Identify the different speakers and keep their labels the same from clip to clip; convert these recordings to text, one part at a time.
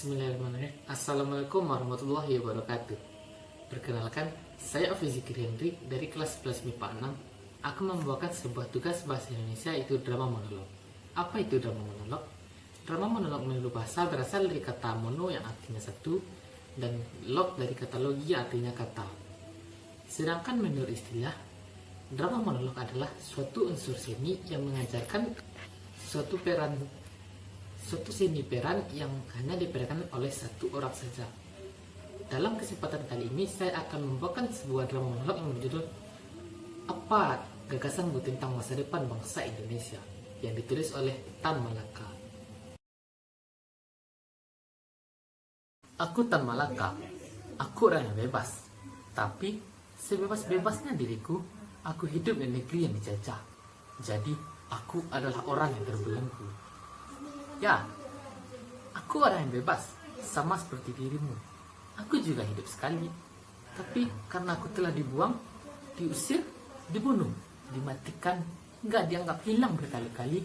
Speaker 1: Bismillahirrahmanirrahim. Assalamualaikum warahmatullahi wabarakatuh. Perkenalkan, saya Afizi Henry dari kelas 11 MIPA 6 akan membawakan sebuah tugas bahasa Indonesia, yaitu drama monolog. Apa itu drama monolog? Drama monolog menurut bahasa berasal dari kata mono yang artinya satu dan log dari kata logi yang artinya kata. Sedangkan menurut istilah, drama monolog adalah suatu unsur seni yang mengajarkan suatu seni peran yang hanya diperankan oleh satu orang saja. Dalam kesempatan kali ini saya akan membawakan sebuah drama monolog yang berjudul Apa Gagasanmu Tentang Masa Depan Bangsa Indonesia, yang ditulis oleh Tan Malaka. Aku Tan Malaka. Aku orang yang bebas. Tapi sebebas-bebasnya diriku, aku hidup di negeri yang dijajah. Jadi aku adalah orang yang terbelenggu. Ya, aku orang yang bebas, sama seperti dirimu. Aku juga hidup sekali. Tapi karena aku telah dibuang, diusir, dibunuh, dimatikan, nggak dianggap hilang berkali-kali,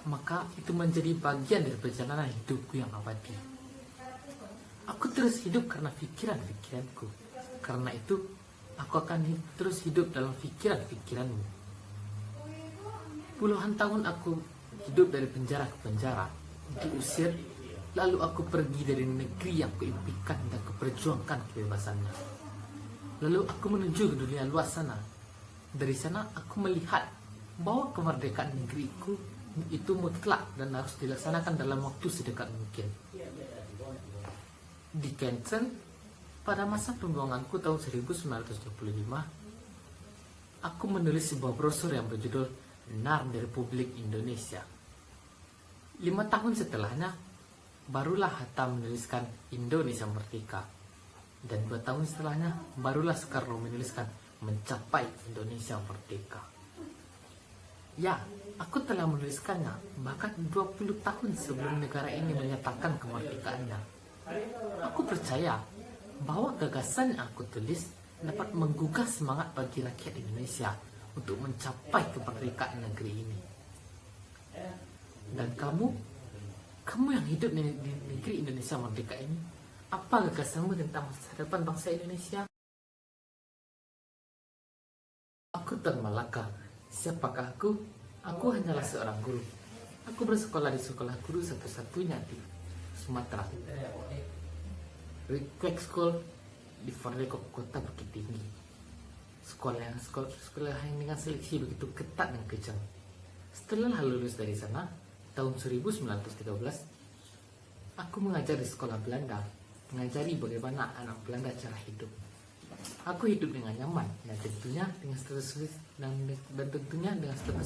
Speaker 1: maka itu menjadi bagian dari perjalanan hidupku yang abadi. Aku terus hidup karena pikiran-pikiranku. Karena itu, aku akan terus hidup dalam pikiran-pikiranmu. Puluhan tahun aku hidup dari penjara ke penjara, diusir, lalu aku pergi dari negeri yang kuimpikan dan kuperjuangkan kebebasannya. Lalu aku menuju ke dunia luas sana. Dari sana aku melihat bahwa kemerdekaan negeriku itu mutlak dan harus dilaksanakan dalam waktu sedekat mungkin. Di Kenten, pada masa pembuanganku tahun 1925, aku menulis sebuah brosur yang berjudul NAR di Republik Indonesia. 5 tahun setelahnya, barulah Hatta menuliskan Indonesia Merdeka. Dan 2 tahun setelahnya, barulah Soekarno menuliskan Mencapai Indonesia Merdeka. Ya, aku telah menuliskannya bahkan 20 tahun sebelum negara ini menyatakan kemerdekaannya. Aku percaya bahwa gagasan yang aku tulis dapat menggugah semangat bagi rakyat Indonesia untuk mencapai kemerdekaan negeri ini. Dan kamu yang hidup di negeri Indonesia Merdeka ini, apa gagasanmu tentang masa depan bangsa Indonesia? Aku Tan Malaka. Siapakah aku? Aku hanyalah seorang guru. Aku bersekolah di sekolah guru satu-satunya di Sumatera, Quick School di Forlekop, Kota Bukit Tinggi. Sekolah yang dengan seleksi begitu ketat dan kejam. Setelah lulus dari sana, tahun 1913, aku mengajar di sekolah Belanda, mengajari bagaimana anak Belanda cara hidup. Aku hidup dengan nyaman dan tentunya dengan status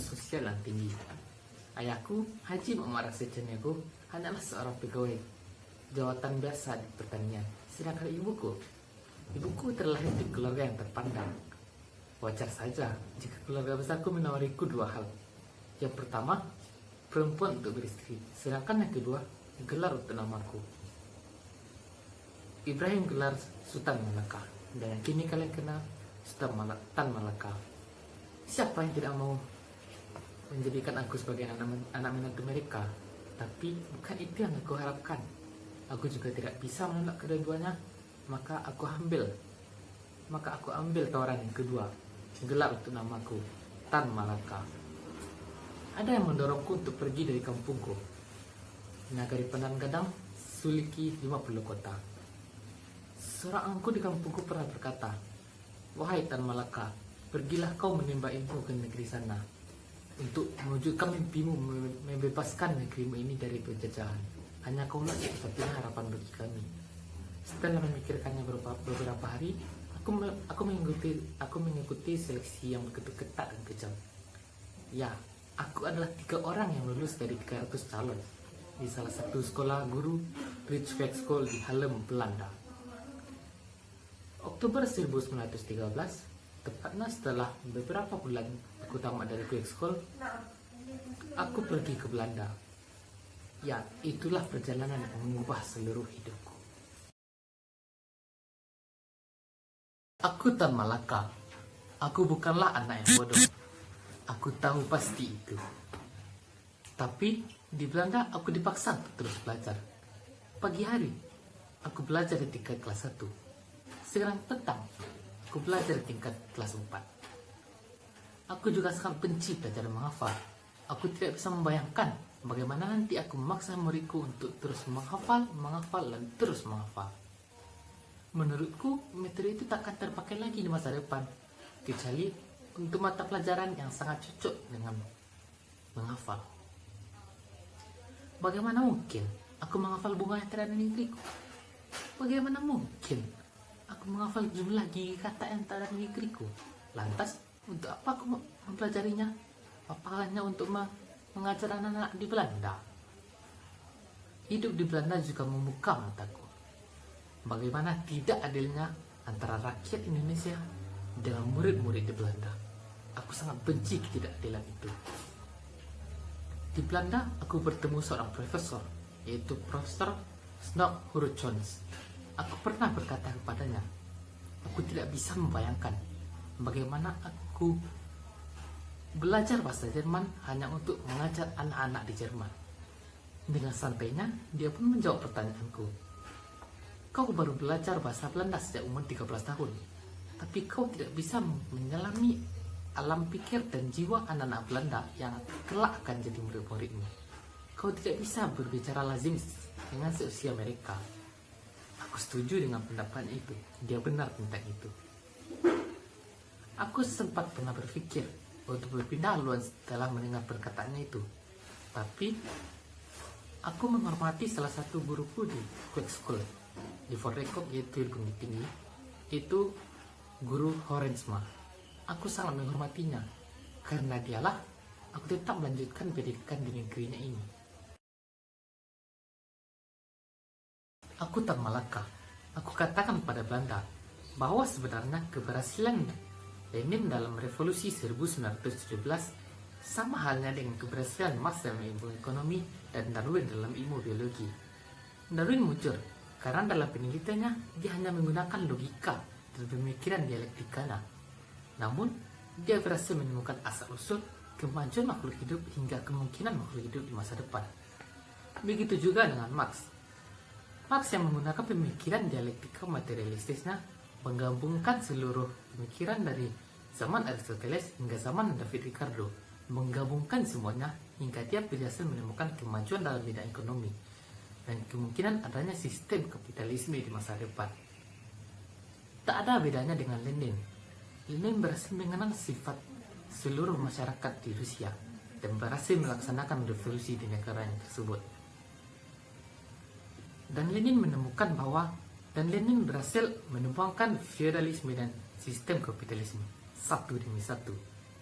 Speaker 1: sosial yang tinggi. Ayahku, Haji Muhammad Rasid Canego, hanyalah seorang pegawai jawatan biasa di pertanian. Sedangkan ibuku terlahir di keluarga yang terpandang. Wajar saja jika keluarga besarku menawariku 2 hal. Yang pertama, perempuan untuk beristri, sedangkan yang kedua, gelar untuk namaku. Ibrahim gelar Sultan Malaka, dan yang kini kalian kenal Tan Malaka. Siapa yang tidak mau menjadikan aku sebagai anak menantu mereka? Tapi bukan itu yang aku harapkan. Aku juga tidak bisa menolak kedua-duanya, maka aku ambil tawaran yang kedua, gelar untuk namaku, Tan Malaka. Ada yang mendorongku untuk pergi dari kampungku, Nagari Panan Gadang, Suliki 50 kota. Seorang angku di kampungku pernah berkata, "Wahai Tan Malaka, pergilah kau menimba ilmu ke negeri sana untuk mewujudkan mimpimu membebaskan negerimu ini dari penjajahan. Hanya kaulah satu-satunya harapan bagi kami." Setelah memikirkannya beberapa hari, aku mengikuti seleksi yang begitu ketat dan kejam. Ya, aku adalah 3 orang yang lulus dari 300 calon di salah satu sekolah guru Rijkswijk School di Haarlem, Belanda. Oktober 1913, tepatnya setelah beberapa bulan aku tamat dari Quick School, aku pergi ke Belanda. Ya, itulah perjalanan yang mengubah seluruh hidupku. Aku Tan Malaka. Aku bukanlah anak yang bodoh. Aku tahu pasti itu. Tapi di Belanda aku dipaksa untuk terus belajar. Pagi hari aku belajar di tingkat kelas 1. Sekarang petang, aku belajar di tingkat kelas 4. Aku juga sangat benci belajar menghafal. Aku tidak bisa membayangkan bagaimana nanti aku memaksa muridku untuk terus menghafal, dan terus menghafal. Menurutku, metode itu tak akan terpakai lagi di masa depan, kecuali untuk mata pelajaran yang sangat cocok dengan menghafal. Bagaimana mungkin aku menghafal bunga yang terada di negeriku? Bagaimana mungkin aku menghafal jumlah gigi kata yang terada di negeriku? Lantas, untuk apa aku mempelajarinya? Apa hanya untuk mengajar anak-anak di Belanda? Hidup di Belanda juga membuka mataku. Bagaimana tidak adilnya antara rakyat Indonesia dengan murid-murid di Belanda. Aku sangat benci ketidakadilan itu. Di Belanda, aku bertemu seorang profesor, yaitu Profesor Snock Hurchons. Aku pernah berkata kepadanya, aku tidak bisa membayangkan bagaimana aku belajar bahasa Jerman hanya untuk mengajar anak-anak di Jerman. Dengan santainya, dia pun menjawab pertanyaanku. Kau baru belajar bahasa Belanda sejak umur 13 tahun, tapi kau tidak bisa menyelami alam pikir dan jiwa anak-anak Belanda yang kelak akan jadi murid-muridmu. Kau tidak bisa berbicara lazim dengan seusia mereka. Aku setuju dengan pendapatnya itu. Dia benar tentang itu. Aku sempat pernah berpikir untuk berpindah haluan setelah mendengar perkataannya itu. Tapi, aku menghormati salah satu guruku di Quick School di Fort Rekop, yaitu Gunung Tinggi, itu guru Horensma. Aku sangat menghormatinya karena dialah aku tetap melanjutkan pendidikan di negerinya ini. Aku tak Malaka. Aku katakan pada Belanda bahwa sebenarnya keberhasilan Lenin dalam revolusi 1917 sama halnya dengan keberhasilan Marx dalam ilmu ekonomi dan Darwin dalam ilmu biologi. Darwin muncul karena dalam penelitiannya dia hanya menggunakan logika dan pemikiran dialektikanya. Namun, dia berhasil menemukan asal-usul kemajuan makhluk hidup hingga kemungkinan makhluk hidup di masa depan. Begitu juga dengan Marx. Marx yang menggunakan pemikiran dialektika materialistisnya menggabungkan seluruh pemikiran dari zaman Aristoteles hingga zaman David Ricardo, menggabungkan semuanya hingga dia berhasil menemukan kemajuan dalam bidang ekonomi dan kemungkinan adanya sistem kapitalisme di masa depan. Tak ada bedanya dengan Lenin. Lenin berhasil mengenal sifat seluruh masyarakat di Rusia dan berhasil melaksanakan revolusi di negaranya tersebut. Dan Lenin berhasil menumbangkan feodalisme dan sistem kapitalisme satu demi satu,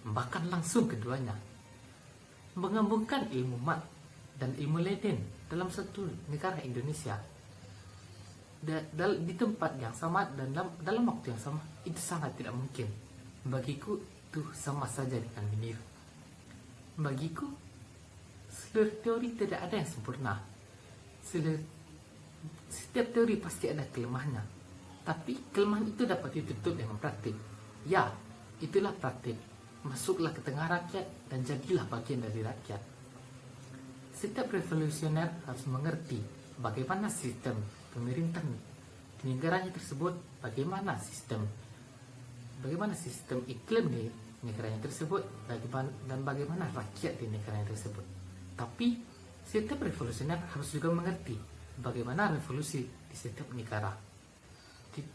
Speaker 1: bahkan langsung keduanya. Menggabungkan ilmu Marx dan ilmu Lenin dalam satu negara Indonesia di tempat yang sama dan dalam waktu yang sama itu sangat tidak mungkin. Bagiku itu sama saja dengan meniru. Bagiku seluruh teori tidak ada yang sempurna. Setiap teori pasti ada kelemahannya, tapi kelemahan itu dapat ditutup dengan praktik. Ya, itulah praktik. Masuklah ke tengah rakyat dan jadilah bagian dari rakyat. Setiap revolusioner harus mengerti bagaimana sistem pemerintahan di negaranya tersebut, bagaimana sistem iklim di negaranya tersebut, dan bagaimana rakyat di negaranya tersebut. Tapi setiap revolusioner harus juga mengerti bagaimana revolusi di setiap negara,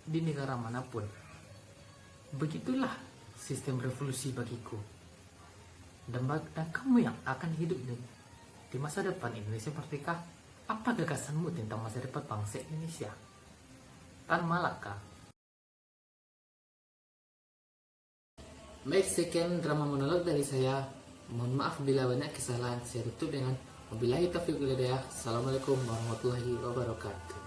Speaker 1: di negara manapun. Begitulah sistem revolusi bagiku. Dan kamu yang akan hidup di masa depan Indonesia merdeka, apa gagasanmu tentang masa depan bangsa Indonesia? Tan Malaka. Baik, sekian drama monolog dari saya. Mohon maaf bila banyak kesalahan. Saya tutup dengan wabillahi taufiq wal hidayah. Assalamualaikum warahmatullahi wabarakatuh.